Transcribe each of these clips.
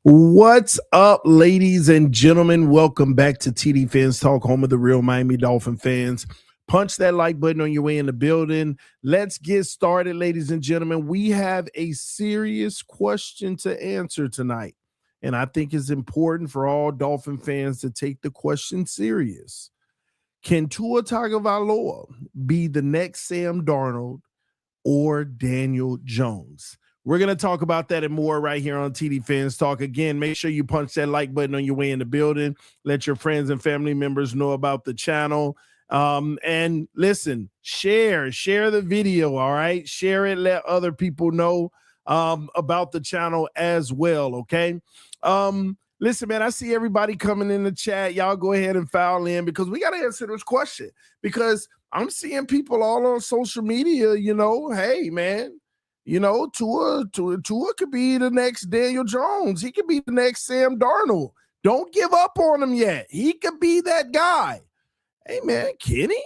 What's up, ladies and gentlemen? Welcome back to TD PHINS Talk, home of the real Miami Dolphin fans. Punch that like button on your way in the building. Let's get started, ladies and gentlemen. We have a serious question to answer tonight, and I think it's important for all Dolphin fans to take the question serious. Can Tua Tagovailoa be the next Sam Darnold or Daniel Jones? We're going to talk about that and more right here on TD Fans Talk. Again, make sure you punch that like button on your way in the building. Let your friends and family members know about the channel. And listen, share the video, all right? Share it, let other people know about the channel as well, okay? Listen, man, I see everybody coming in the chat. Y'all go ahead and file in because we got to answer this question because I'm seeing people all on social media, hey, man, Tua could be the next Daniel Jones. He could be the next Sam Darnold. Don't give up on him yet. He could be that guy. Hey, man, Kenny,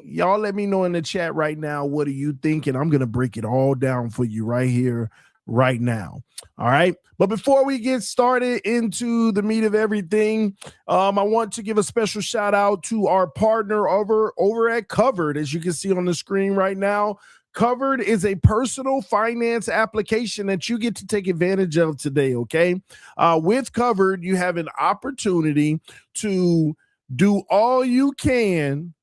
y'all let me know in the chat right now. What do you think? And I'm going to break it all down for you right here, right now. All right. But before we get started into the meat of everything, I want to give a special shout out to our partner over at Covered. As you can see on the screen right now, Covered is a personal finance application that you get to take advantage of today, okay? With Covered, you have an opportunity to do all you can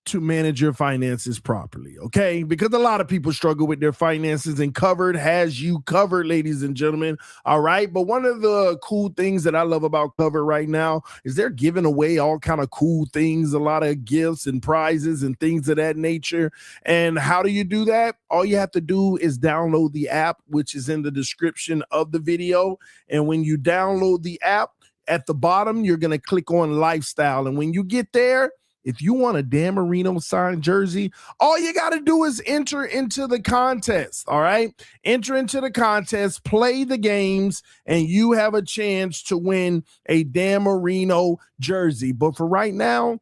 to manage your finances properly, okay? Because a lot of people struggle with their finances, and Covered has you covered, ladies and gentlemen, all right? But one of the cool things that I love about Covered right now is they're giving away all kind of cool things, a lot of gifts and prizes and things of that nature. And how do you do that? All you have to do is download the app, which is in the description of the video. And when you download the app, at the bottom, you're going to click on Lifestyle. And when you get there, if you want a Dan Marino signed jersey, all you got to do is enter into the contest, all right? Enter into the contest, play the games, and you have a chance to win a Dan Marino jersey. But for right now,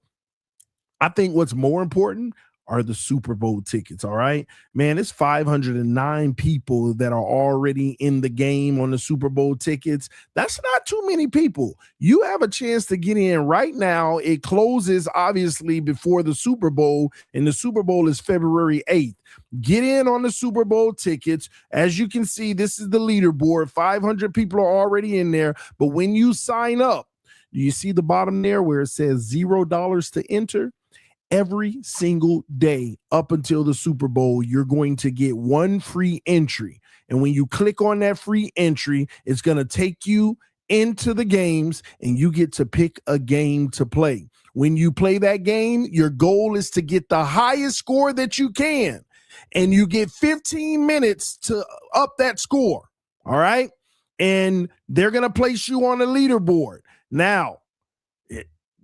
I think what's more important are the Super Bowl tickets, all right? Man, it's 509 people that are already in the game on the Super Bowl tickets. That's not too many people. You have a chance to get in right now. It closes, obviously, before the Super Bowl, and the Super Bowl is February 8th. Get in on the Super Bowl tickets. As you can see, this is the leaderboard. 500 people are already in there, but when you sign up, do you see the bottom there where it says $0 to enter? Every single day up until the Super Bowl, you're going to get one free entry. And when you click on that free entry, it's going to take you into the games and you get to pick a game to play. When you play that game, your goal is to get the highest score that you can. And you get 15 minutes to up that score. All right. And they're going to place you on the leaderboard. Now,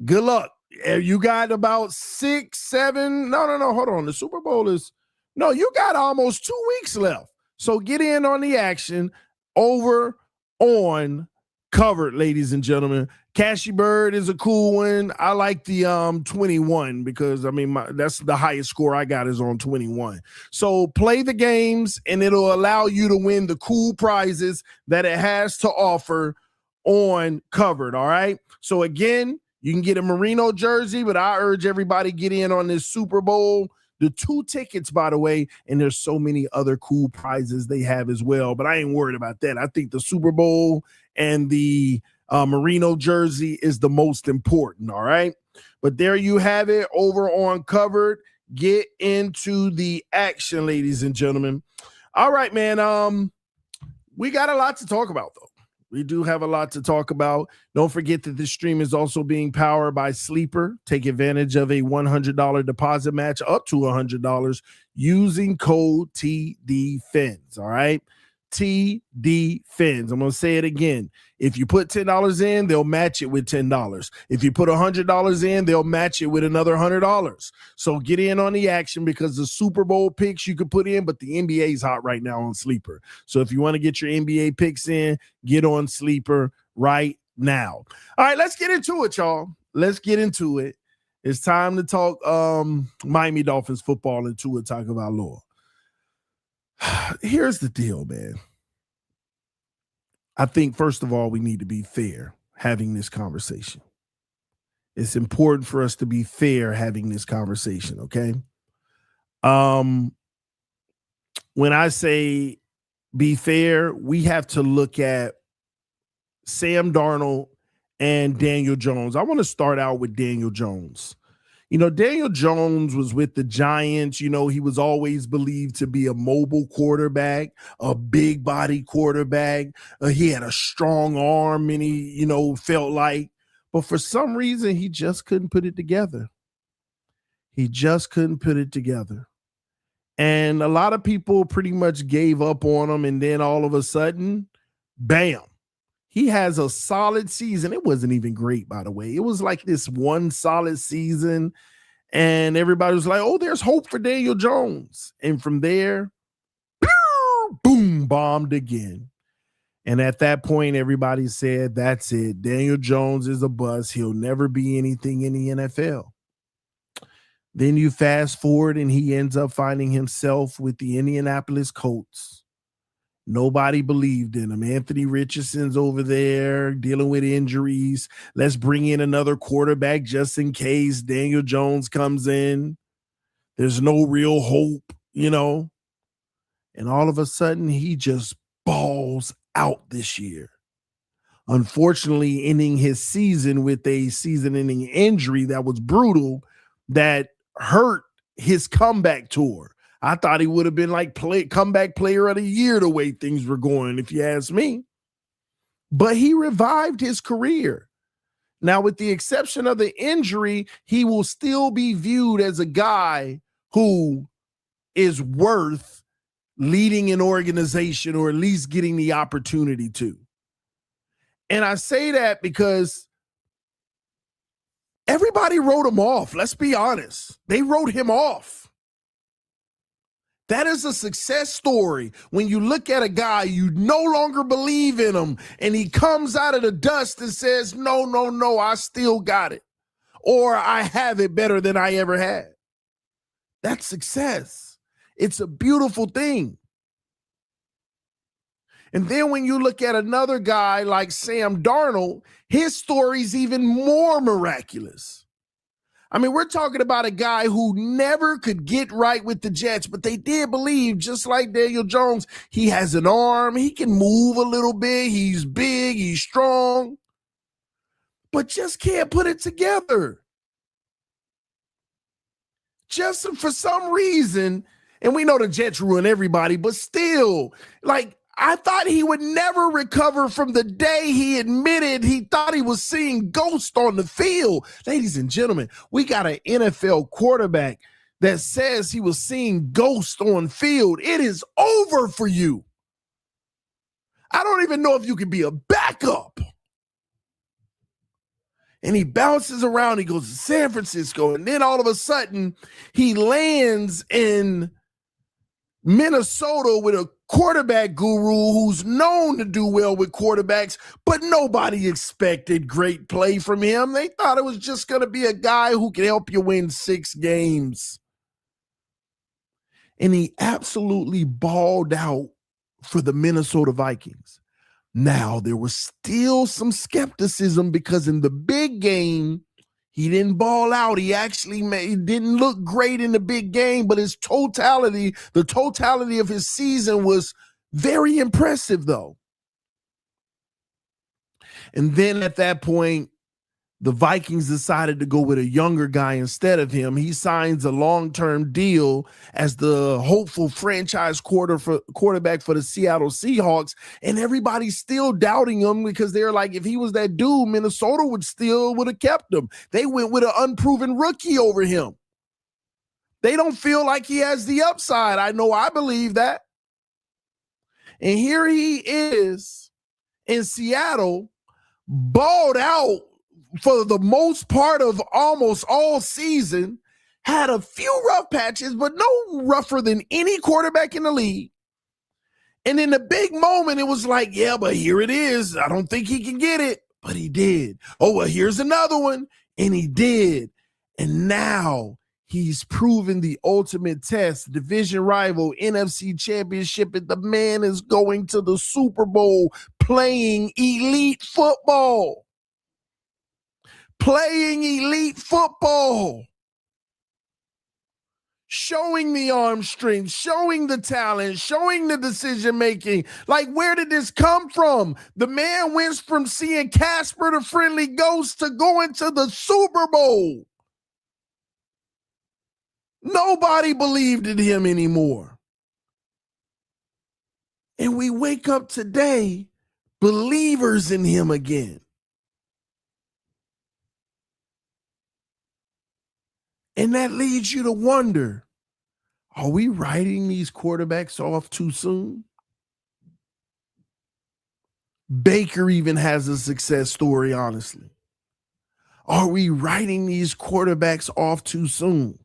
good luck. You got about 6, 7. No, hold on. The Super Bowl is, no, you got almost 2 weeks left. So get in on the action over on Covered, ladies and gentlemen. Cashy Bird is a cool one. I like the 21 because, that's the highest score I got is on 21. So play the games and it'll allow you to win the cool prizes that it has to offer on Covered, all right? So again, you can get a Marino jersey, but I urge everybody get in on this Super Bowl. The 2 tickets, by the way, and there's so many other cool prizes they have as well, but I ain't worried about that. I think the Super Bowl and the Marino jersey is the most important, all right? But there you have it over on Covered. Get into the action, ladies and gentlemen. All right, man. We got a lot to talk about, though. We do have a lot to talk about. Don't forget that this stream is also being powered by Sleeper. Take advantage of a $100 deposit match up to $100 using code TDPHINS, all right? TDPHINS. I'm going to say it again. If you put $10 in, they'll match it with $10. If you put $100 in, they'll match it with another $100. So get in on the action because the Super Bowl picks you could put in, but the NBA is hot right now on Sleeper. So if you want to get your NBA picks in, get on Sleeper right now. All right, let's get into it, y'all. Let's get into it. It's time to talk Miami Dolphins football and Tua Tagovailoa. Here's the deal, man. I think, first of all, we need to be fair having this conversation. It's important for us to be fair having this conversation, okay? When I say be fair, we have to look at Sam Darnold and Daniel Jones. I want to start out with Daniel Jones. Daniel Jones was with the Giants. He was always believed to be a mobile quarterback, a big body quarterback. He had a strong arm, and he, felt like, but for some reason, he just couldn't put it together. He just couldn't put it together. And a lot of people pretty much gave up on him. And then all of a sudden, bam, he has a solid season. It wasn't even great, by the way. It was like this one solid season. And everybody was like, oh, there's hope for Daniel Jones. And from there, boom, bombed again. And at that point, everybody said, that's it. Daniel Jones is a bust. He'll never be anything in the NFL. Then you fast forward and he ends up finding himself with the Indianapolis Colts. Nobody believed in him. Anthony Richardson's over there dealing with injuries. Let's bring in another quarterback just in case Daniel Jones comes in. There's no real hope, And all of a sudden, he just balls out this year. Unfortunately, ending his season with a season-ending injury that was brutal, that hurt his comeback tour. I thought he would have been like comeback player of the year the way things were going, if you ask me. But he revived his career. Now, with the exception of the injury, he will still be viewed as a guy who is worth leading an organization, or at least getting the opportunity to. And I say that because everybody wrote him off. Let's be honest. They wrote him off. That is a success story. When you look at a guy, you no longer believe in him, and he comes out of the dust and says, no, I still got it. Or I have it better than I ever had. That's success. It's a beautiful thing. And then when you look at another guy like Sam Darnold, his story's even more miraculous. I mean, we're talking about a guy who never could get right with the Jets, but they did believe, just like Daniel Jones, he has an arm, he can move a little bit, he's big, he's strong, but just can't put it together. Just for some reason, and we know the Jets ruin everybody, but still, I thought he would never recover from the day he admitted he thought he was seeing ghosts on the field. Ladies and gentlemen, we got an NFL quarterback that says he was seeing ghosts on field. It is over for you. I don't even know if you can be a backup. And he bounces around. He goes to San Francisco. And then all of a sudden, he lands in Minnesota with a quarterback guru who's known to do well with quarterbacks, but nobody expected great play from him. They thought it was just going to be a guy who could help you win 6 games. And he absolutely balled out for the Minnesota Vikings. Now, there was still some skepticism because in the big game, he didn't ball out. He actually didn't look great in the big game, but the totality of his season was very impressive, though. And then at that point, the Vikings decided to go with a younger guy instead of him. He signs a long-term deal as the hopeful franchise quarterback for the Seattle Seahawks, and everybody's still doubting him because they're like, if he was that dude, Minnesota would have kept him. They went with an unproven rookie over him. They don't feel like he has the upside. I believe that. And here he is in Seattle, balled out for the most part of almost all season, had a few rough patches, but no rougher than any quarterback in the league. And in the big moment, it was like, yeah, but here it is. I don't think he can get it, but he did. Oh, well, here's another one, and he did. And now he's proven the ultimate test, division rival, NFC championship, and the man is going to the Super Bowl playing elite football. Playing elite football. Showing the arm strength, showing the talent, showing the decision making. Like, where did this come from? The man went from seeing Casper the Friendly Ghost to going to the Super Bowl. Nobody believed in him anymore. And we wake up today believers in him again. And that leads you to wonder, are we writing these quarterbacks off too soon? Baker even has a success story, honestly. Are we writing these quarterbacks off too soon?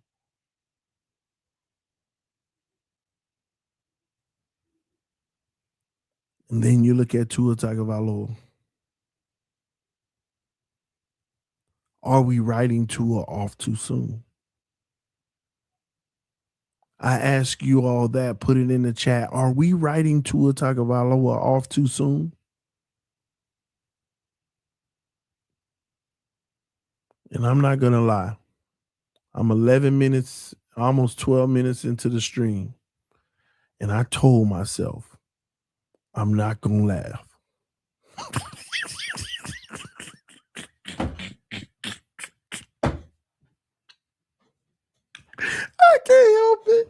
And then you look at Tua Tagovailoa. Are we writing Tua off too soon? I ask you all that, put it in the chat. Are we writing Tua Tagovailoa off too soon? And I'm not going to lie. I'm 11 minutes, almost 12 minutes into the stream. And I told myself, I'm not going to laugh. I can't help it.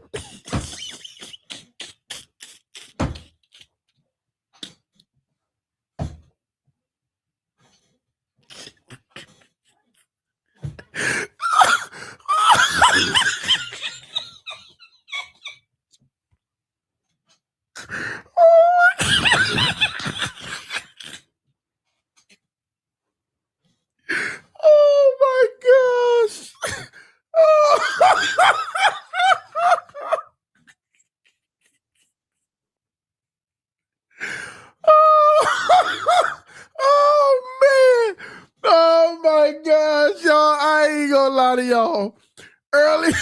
Oh my gosh. Oh man. Oh my gosh, y'all. I ain't gonna lie to y'all. Early.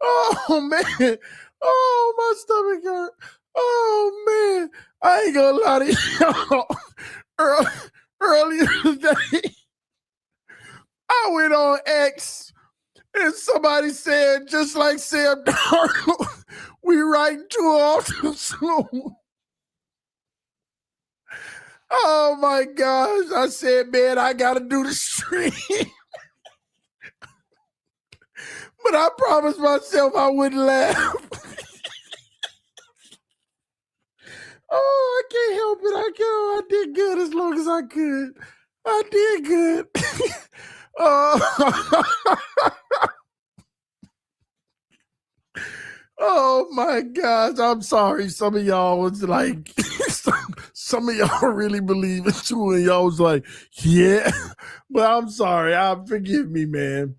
Oh man. Oh, my stomach hurt. Oh man. I ain't gonna lie to y'all. Earlier today, I went on X and somebody said, just like Sam Darnold, we writing too often soon. Oh my gosh. I said, man, I got to do the stream. But I promised myself I wouldn't laugh. Oh, I can't help it. I did good as long as I could. I did good. Oh my gosh. I'm sorry. Some of y'all was like, some of y'all really believe it too. And y'all was like, yeah. But I'm sorry. Forgive me, man.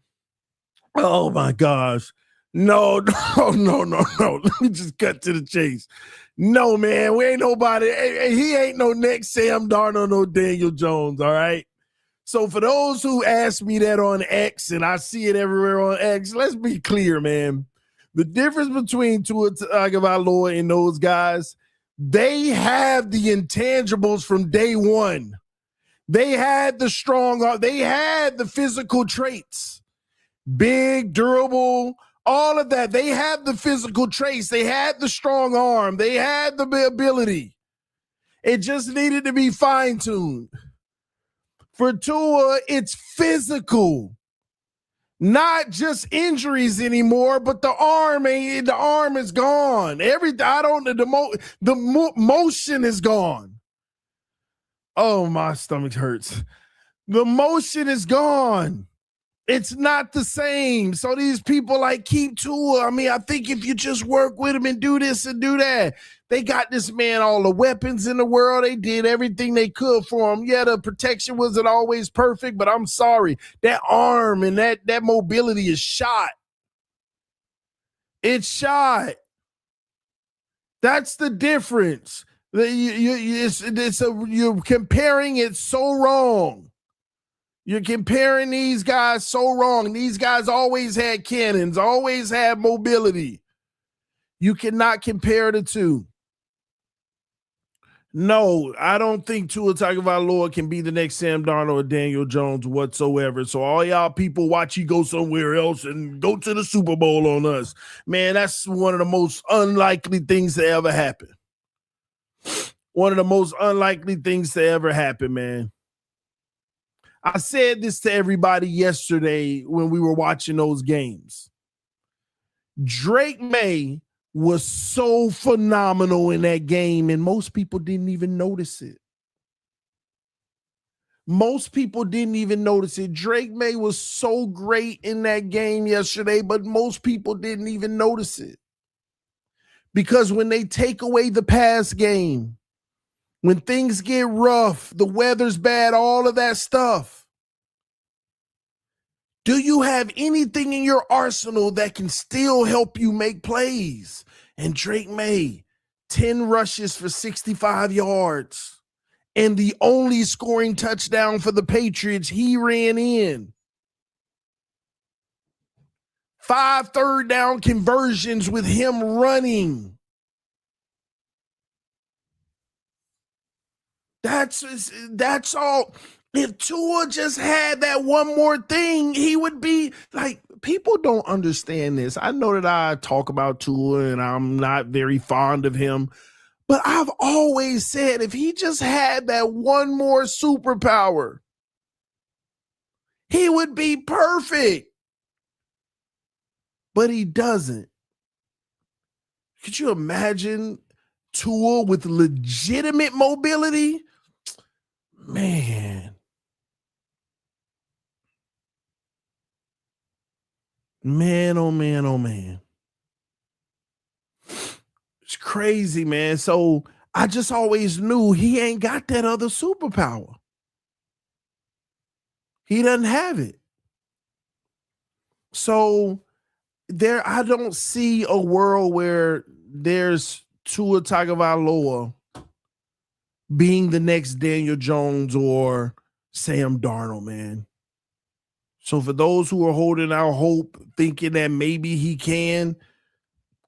Oh my gosh. No. Let me just cut to the chase. No, man, we ain't nobody. He ain't no next Sam Darnold, no Daniel Jones, all right? So for those who ask me that on X, and I see it everywhere on X, let's be clear, man. The difference between Tua Tagovailoa and those guys, they have the intangibles from day one. They had the strong, they had the physical traits. Big, durable, all of that. They had the physical traits. They had the strong arm. They had the ability. It just needed to be fine-tuned. For Tua, it's physical. Not just injuries anymore, but the arm is gone. The motion is gone. Oh, my stomach hurts. The motion is gone. It's not the same. So these people like keep Tua. I mean, I think if you just work with him and do this and do that, they got this man all the weapons in the world. They did everything they could for him. Yeah, the protection wasn't always perfect, but I'm sorry. That arm and that mobility is shot. It's shot. That's the difference. You're comparing it so wrong. You're comparing these guys so wrong. These guys always had cannons, always had mobility. You cannot compare the two. No, I don't think Tua Tagovailoa can be the next Sam Darnold or Daniel Jones whatsoever. So all y'all people watch you go somewhere else and go to the Super Bowl on us. Man, that's one of the most unlikely things to ever happen. One of the most unlikely things to ever happen, man. I said this to everybody yesterday when we were watching those games. Drake May was so phenomenal in that game, and most people didn't even notice it. Most people didn't even notice it. Drake May was so great in that game yesterday, but most people didn't even notice it. Because when they take away the pass game, when things get rough, the weather's bad, all of that stuff, do you have anything in your arsenal that can still help you make plays? And Drake May, 10 rushes for 65 yards. And the only scoring touchdown for the Patriots, he ran in. 5 third down conversions with him running. That's all. If Tua just had that one more thing, he would be like, people don't understand this. I know that I talk about Tua and I'm not very fond of him, but I've always said if he just had that one more superpower, he would be perfect. But he doesn't. Could you imagine Tua with legitimate mobility? Man. Man, oh man, oh man. It's crazy, man. So I just always knew he ain't got that other superpower. He doesn't have it. So I don't see a world where there's Tua Tagovailoa being the next Daniel Jones or Sam Darnold, man. So for those who are holding out hope, thinking that maybe he can,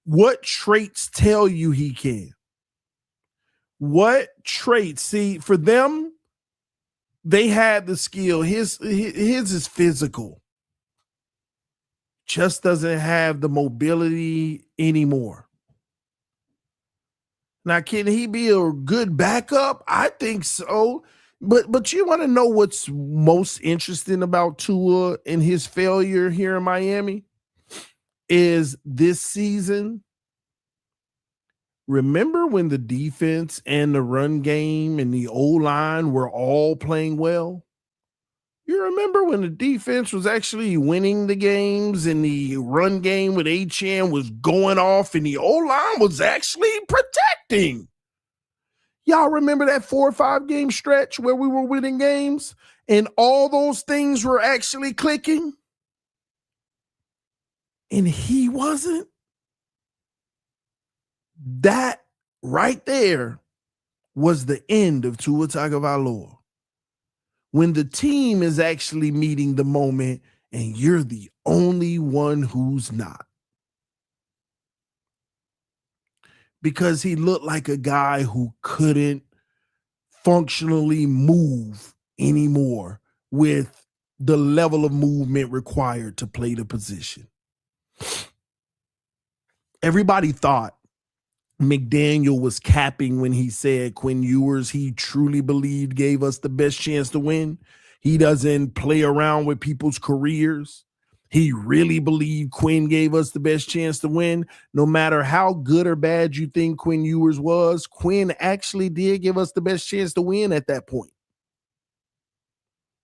what traits tell you he can? What traits? See, for them, they had the skill. His is physical. Just doesn't have the mobility anymore. Now, can he be a good backup? I think so. But you want to know what's most interesting about Tua and his failure here in Miami is this season. Remember when the defense and the run game and the O-line were all playing well? You remember when the defense was actually winning the games and the run game with HM was going off and the O-line was actually protecting? Y'all remember that 4 or 5 game stretch where we were winning games and all those things were actually clicking? And he wasn't? That right there was the end of Tua Tagovailoa. When the team is actually meeting the moment and you're the only one who's not. Because he looked like a guy who couldn't functionally move anymore with the level of movement required to play the position. Everybody thought McDaniel was capping when he said Quinn Ewers, he truly believed gave us the best chance to win. He doesn't play around with people's careers. He really believed Quinn gave us the best chance to win. No matter how good or bad you think Quinn Ewers was, Quinn actually did give us the best chance to win at that point.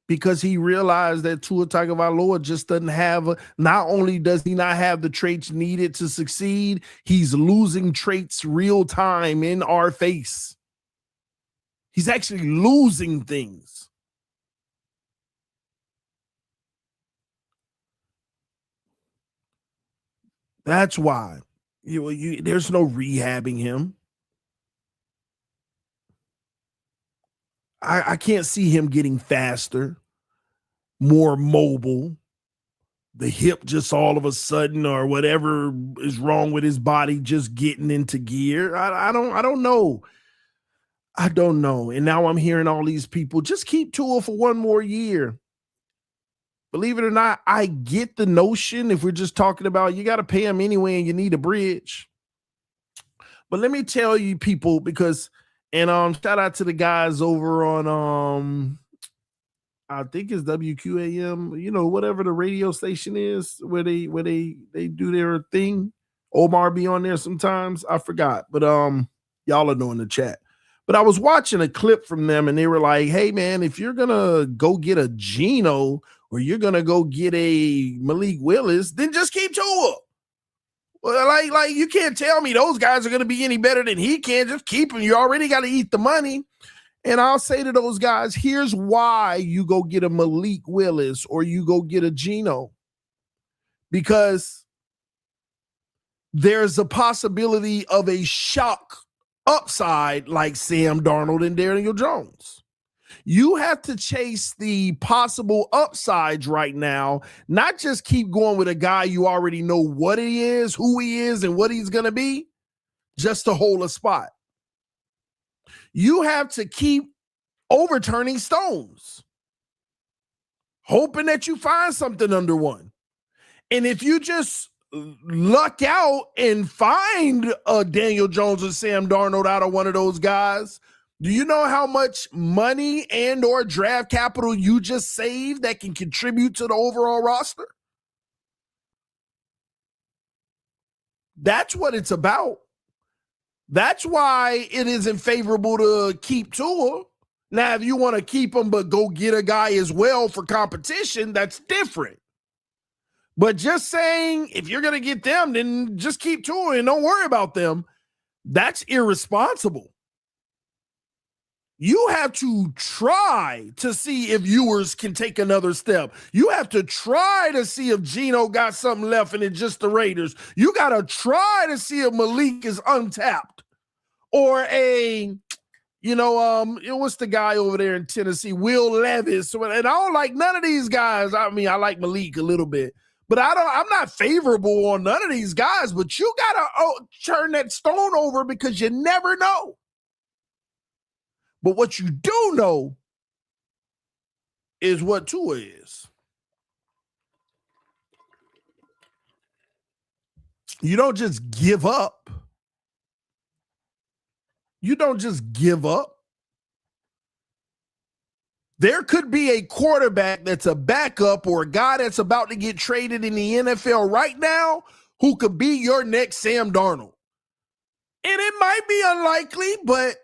Because he realized that Tua Tagovailoa just doesn't have, not only does he not have the traits needed to succeed, he's losing traits real time in our face. He's actually losing things. That's why there's no rehabbing him. I can't see him getting faster, more mobile, the hip just all of a sudden or whatever is wrong with his body just getting into gear. I don't know. I don't know. And now I'm hearing all these people just keep Tua for one more year. Believe it or not, I get the notion if we're just talking about you got to pay him anyway and you need a bridge. But let me tell you, people, because and shout out to the guys over on I think it's WQAM, whatever the radio station is where they do their thing. Omar be on there sometimes. I forgot, but y'all are knowing the chat. But I was watching a clip from them and they were like, hey man, if you're gonna go get a Geno or you're gonna go get a Malik Willis, then just keep Tua. Well, like you can't tell me those guys are gonna be any better than he can. Just keep him. You already got to eat the money. And I'll say to those guys, here's why you go get a Malik Willis or you go get a Geno. Because there's a possibility of a shock upside like Sam Darnold and Daniel Jones. You have to chase the possible upsides right now, not just keep going with a guy you already know what he is, who he is, and what he's going to be, just to hold a spot. You have to keep overturning stones, hoping that you find something under one. And if you just luck out and find a Daniel Jones or Sam Darnold out of one of those guys, do you know how much money and or draft capital you just saved that can contribute to the overall roster? That's what it's about. That's why it isn't favorable to keep Tua. Now, if you want to keep him but go get a guy as well for competition, that's different. But just saying if you're going to get them, then just keep Tua and don't worry about them, that's irresponsible. You have to try to see if Ewers can take another step. You have to try to see if Geno got something left and it's just the Raiders. You got to try to see if Malik is untapped or what's the guy over there in Tennessee, Will Levis. And I don't like none of these guys. I mean, I like Malik a little bit, but I'm not favorable on none of these guys, but you got to turn that stone over because you never know. But what you do know is what Tua is. You don't just give up. You don't just give up. There could be a quarterback that's a backup or a guy that's about to get traded in the NFL right now who could be your next Sam Darnold. And it might be unlikely, but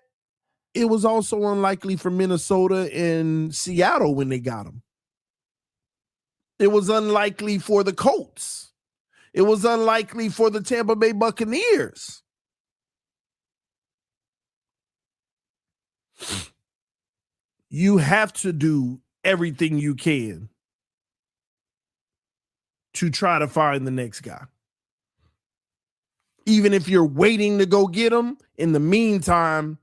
it was also unlikely for Minnesota and Seattle when they got him. It was unlikely for the Colts. It was unlikely for the Tampa Bay Buccaneers. You have to do everything you can to try to find the next guy. Even if you're waiting to go get him, in the meantime,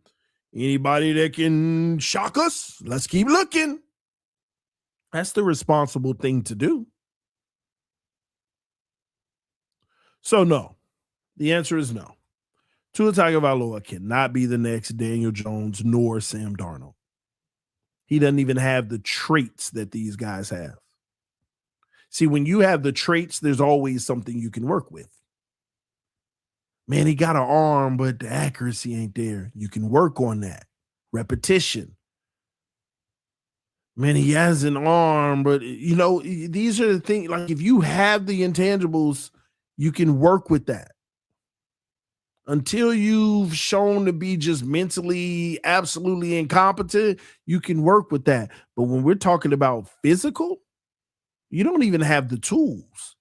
anybody that can shock us, let's keep looking. That's the responsible thing to do. So no, the answer is no. Tua Tagovailoa cannot be the next Daniel Jones nor Sam Darnold. He doesn't even have the traits that these guys have. See, when you have the traits, there's always something you can work with. Man, he got an arm, but the accuracy ain't there. You can work on that. Repetition. Man, he has an arm, but, these are the things, like if you have the intangibles, you can work with that. Until you've shown to be just mentally absolutely incompetent, you can work with that. But when we're talking about physical, you don't even have the tools.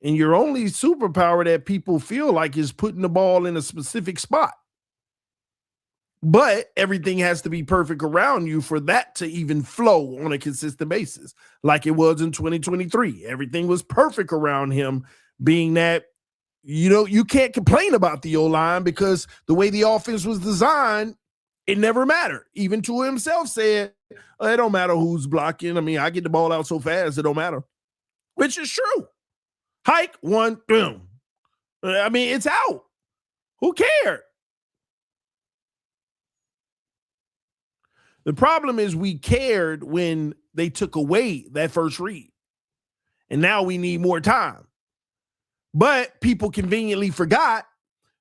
And your only superpower that people feel like is putting the ball in a specific spot. But everything has to be perfect around you for that to even flow on a consistent basis, like it was in 2023. Everything was perfect around him, being that, you can't complain about the O-line because the way the offense was designed, it never mattered. Even Tua himself said, it don't matter who's blocking. I mean, I get the ball out so fast, it don't matter. Which is true. Hike, one, boom. I mean, it's out. Who cared? The problem is we cared when they took away that first read. And now we need more time. But people conveniently forgot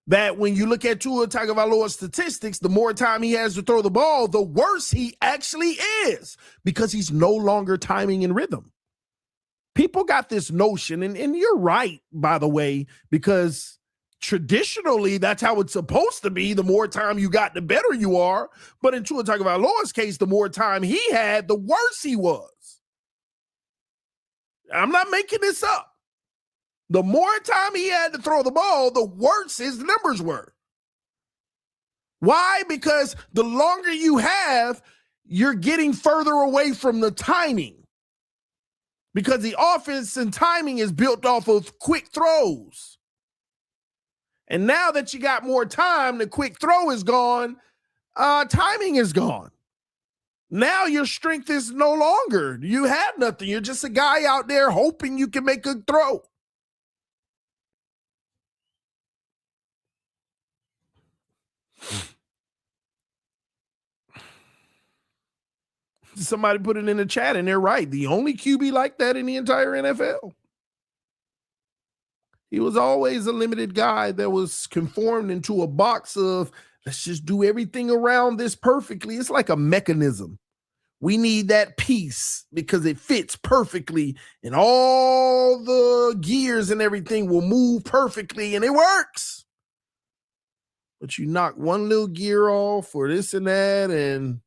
that when you look at Tua Tagovailoa's statistics, the more time he has to throw the ball, the worse he actually is because he's no longer timing in rhythm. People got this notion, and you're right, by the way, because traditionally that's how it's supposed to be. The more time you got, the better you are. But in Tua Tagovailoa's case, the more time he had, the worse he was. I'm not making this up. The more time he had to throw the ball, the worse his numbers were. Why? Because the longer you have, you're getting further away from the timing. Because the offense and timing is built off of quick throws. And now that you got more time, the quick throw is gone, timing is gone. Now your strength is no longer. You have nothing. You're just a guy out there hoping you can make a throw. Somebody put it in the chat, and they're right. The only QB like that in the entire NFL. He was always a limited guy that was conformed into a box of, let's just do everything around this perfectly. It's like a mechanism. We need that piece because it fits perfectly, and all the gears and everything will move perfectly, and it works. But you knock one little gear off or this and that, and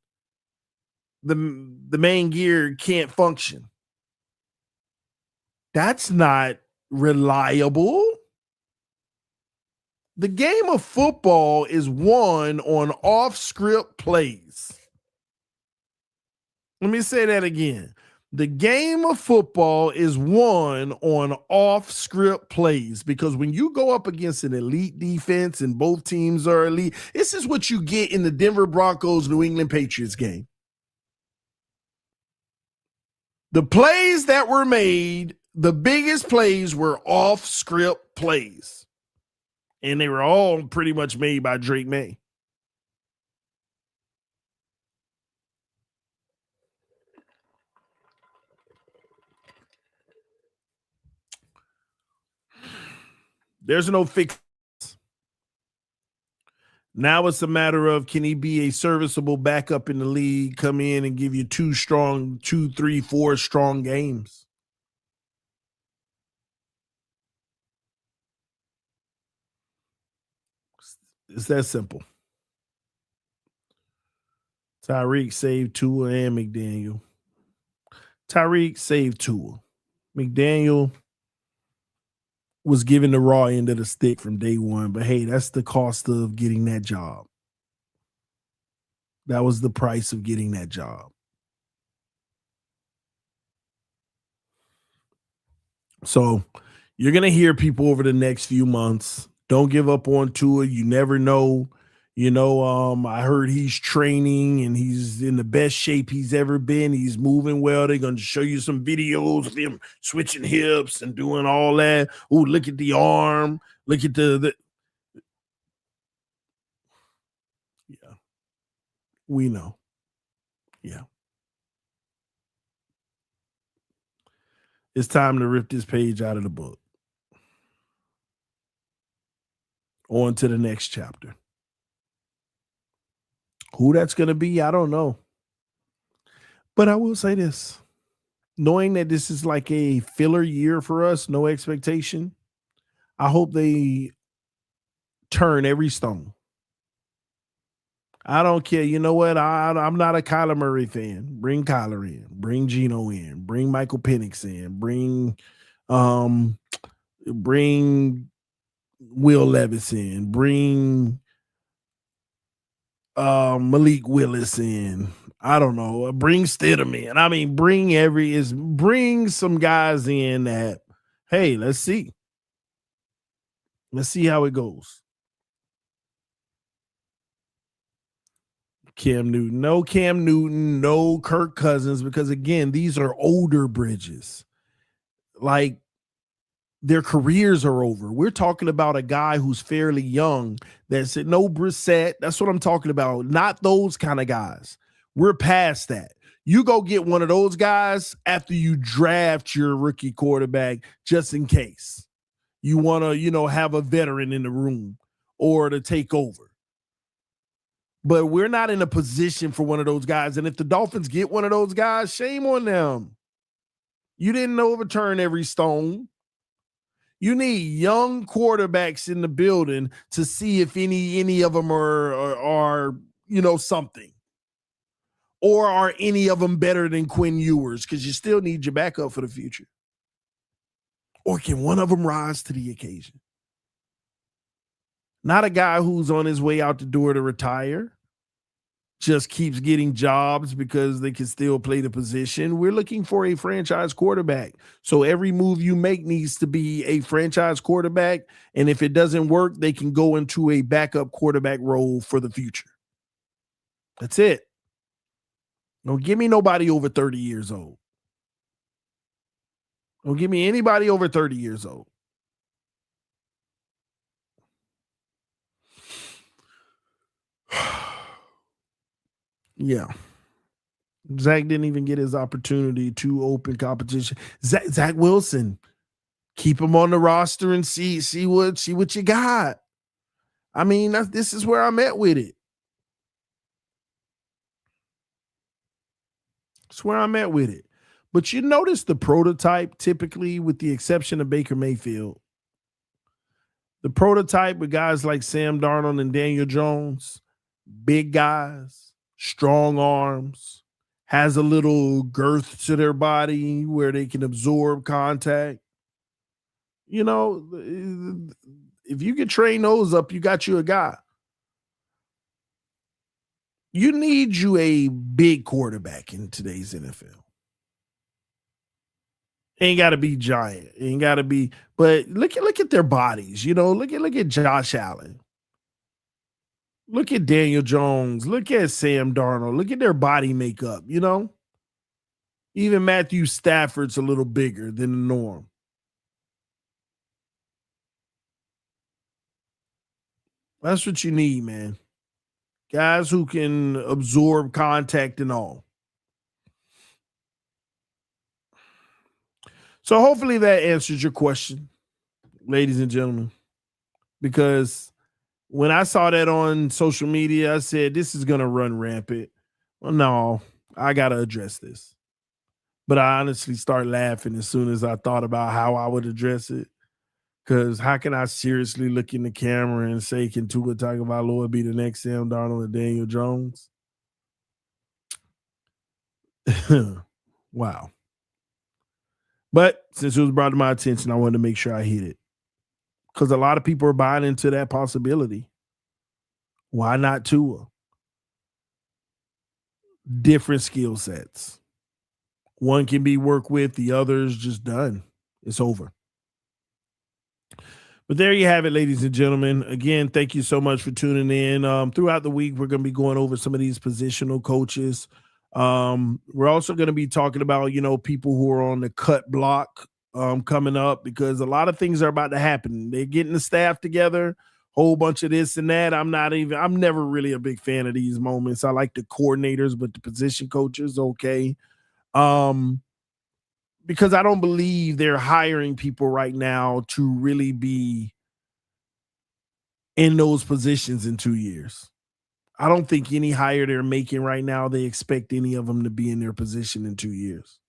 the main gear can't function. That's not reliable. The game of football is won on off-script plays. Let me say that again. The game of football is won on off-script plays because when you go up against an elite defense and both teams are elite, this is what you get in the Denver Broncos New England Patriots game. The plays that were made, the biggest plays were off-script plays. And they were all pretty much made by Drake May. There's no fix. Now it's a matter of, can he be a serviceable backup in the league, come in and give you 2, 3, 4 strong games? It's that simple. Tyreek saved Tua and McDaniel. Tyreek saved Tua. McDaniel was given the raw end of the stick from day one, but hey, that's the cost of getting that job. That was the price of getting that job. So you're going to hear people over the next few months. Don't give up on Tua. You never know. I heard he's training and he's in the best shape he's ever been. He's moving well. They're going to show you some videos of him switching hips and doing all that. Oh, look at the arm. Look at the yeah. We know. Yeah. It's time to rip this page out of the book. On to the next chapter. Who that's going to be, I don't know. But I will say this. Knowing that this is like a filler year for us, no expectation, I hope they turn every stone. I don't care. You know what? I'm not a Kyler Murray fan. Bring Kyler in. Bring Geno in. Bring Michael Penix in. Bring Will Levis in. Bring Malik Willis in. I don't know. Bring Stidham in. I mean, bring some guys in that, hey, let's see. Let's see how it goes. Cam Newton. No Kirk Cousins, because again, these are older bridges. Like, their careers are over. We're talking about a guy who's fairly young that said no Brissett. That's what I'm talking about. Not those kind of guys. We're past that. You go get one of those guys after you draft your rookie quarterback just in case you want to, have a veteran in the room or to take over. But we're not in a position for one of those guys. And if the Dolphins get one of those guys, shame on them. You didn't overturn every stone. You need young quarterbacks in the building to see if any of them are something. Or are any of them better than Quinn Ewers? Because you still need your backup for the future. Or can one of them rise to the occasion? Not a guy who's on his way out the door to retire, just keeps getting jobs because they can still play the position. We're looking for a franchise quarterback. So every move you make needs to be a franchise quarterback. And if it doesn't work, they can go into a backup quarterback role for the future. That's it. Don't give me nobody over 30 years old. Don't give me anybody over 30 years old. Yeah. Zach didn't even get his opportunity to open competition. Zach Wilson, keep him on the roster and see what you got. I mean, this is where I'm at with it. That's where I'm at with it. But you notice the prototype, typically, with the exception of Baker Mayfield, the prototype with guys like Sam Darnold and Daniel Jones, big guys, strong arms, has a little girth to their body where they can absorb contact. If you can train those up, you got you a guy. You need you a big quarterback in today's NFL. Ain't got to be giant. Ain't got to be, but look at their bodies. Look at Josh Allen. Look at Daniel Jones. Look at Sam Darnold. Look at their body makeup. Even Matthew Stafford's a little bigger than the norm. That's what you need, man. Guys who can absorb contact and all. So hopefully that answers your question, ladies and gentlemen, because when I saw that on social media, I said, this is going to run rampant. Well, no, I got to address this. But I honestly started laughing as soon as I thought about how I would address it. Because how can I seriously look in the camera and say, can Tua Tagovailoa be the next Sam Darnold and Daniel Jones? Wow. But since it was brought to my attention, I wanted to make sure I hit it. Because a lot of people are buying into that possibility. Why not Tua? Different skill sets. One can be worked with, the other's just done. It's over. But there you have it, ladies and gentlemen. Again, thank you so much for tuning in. Throughout the week, we're going to be going over some of these positional coaches. We're also going to be talking about, people who are on the cut block coming up, because a lot of things are about to happen. They're getting the staff together, whole bunch of this and that. I'm never really a big fan of these moments. I like the coordinators, but the position coaches, okay. Because I don't believe they're hiring people right now to really be in those positions in 2 years. I don't think any hire they're making right now, they expect any of them to be in their position in 2 years.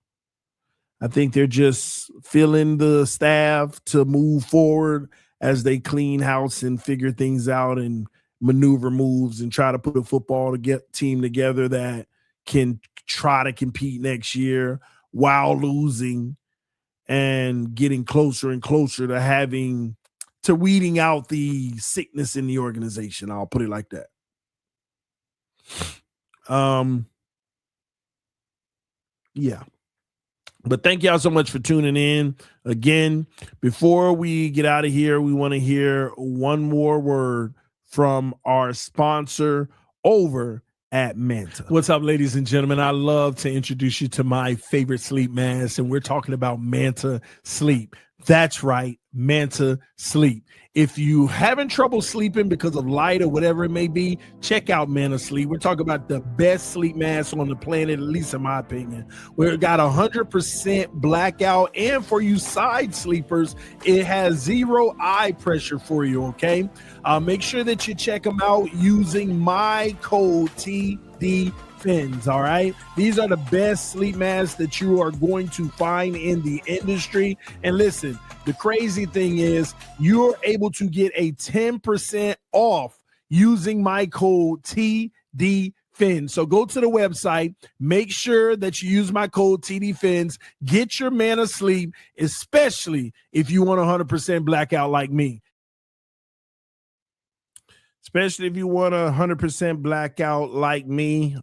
I think they're just filling the staff to move forward as they clean house and figure things out and maneuver moves and try to put a football team together that can try to compete next year while losing and getting closer and closer to weeding out the sickness in the organization. I'll put it like that. Yeah. But thank y'all so much for tuning in. Again, before we get out of here, we want to hear one more word from our sponsor over at Manta. What's up, ladies and gentlemen? I love to introduce you to my favorite sleep mask, and we're talking about Manta Sleep. That's right, Manta Sleep. If you having trouble sleeping because of light or whatever it may be, check out Manta Sleep. We're talking about the best sleep mask on the planet, at least in my opinion. We've got 100% blackout, and for you side sleepers, it has 0 eye pressure for you, okay? Make sure that you check them out using my code TD PHINS, all right? These are the best sleep masks that you are going to find in the industry. And listen, the crazy thing is you're able to get a 10% off using my code TD PHINS. So go to the website, make sure that you use my code TD PHINS, get your Manta Sleep, especially if you want 100% blackout like me. Especially if you want a 100% blackout like me,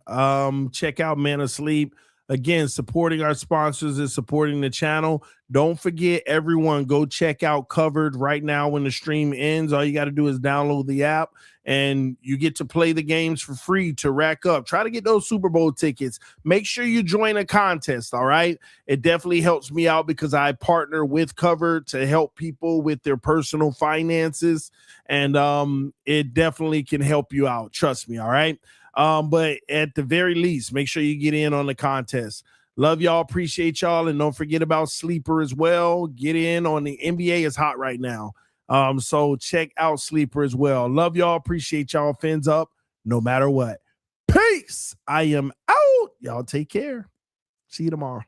check out Manta Sleep. Again, supporting our sponsors is supporting the channel. Don't forget, everyone, go check out Covered right now when the stream ends. All you got to do is download the app, and you get to play the games for free to rack up. Try to get those Super Bowl tickets. Make sure you join a contest, all right? It definitely helps me out because I partner with Covered to help people with their personal finances, and it definitely can help you out. Trust me, all right? But at the very least, make sure you get in on the contest. Love y'all. Appreciate y'all. And don't forget about Sleeper as well. Get in on the NBA is hot right now. So check out Sleeper as well. Love y'all. Appreciate y'all. Fins up no matter what. Peace. I am out. Y'all take care. See you tomorrow.